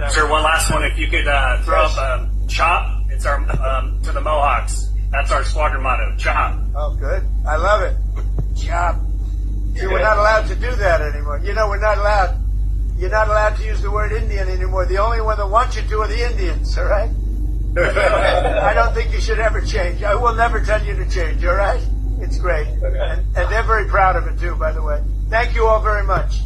Sir, one last one. If you could throw up CHOP. It's our to the Mohawks. That's our squadron motto. CHOP. Oh, good. I love it. CHOP. See, we're not allowed to do that anymore. You know, we're not allowed. You're not allowed to use the word Indian anymore. The only one that wants you to are the Indians, all right? I don't think you should ever change. I will never tell you to change, all right? It's great. And they're very proud of it, too, by the way. Thank you all very much.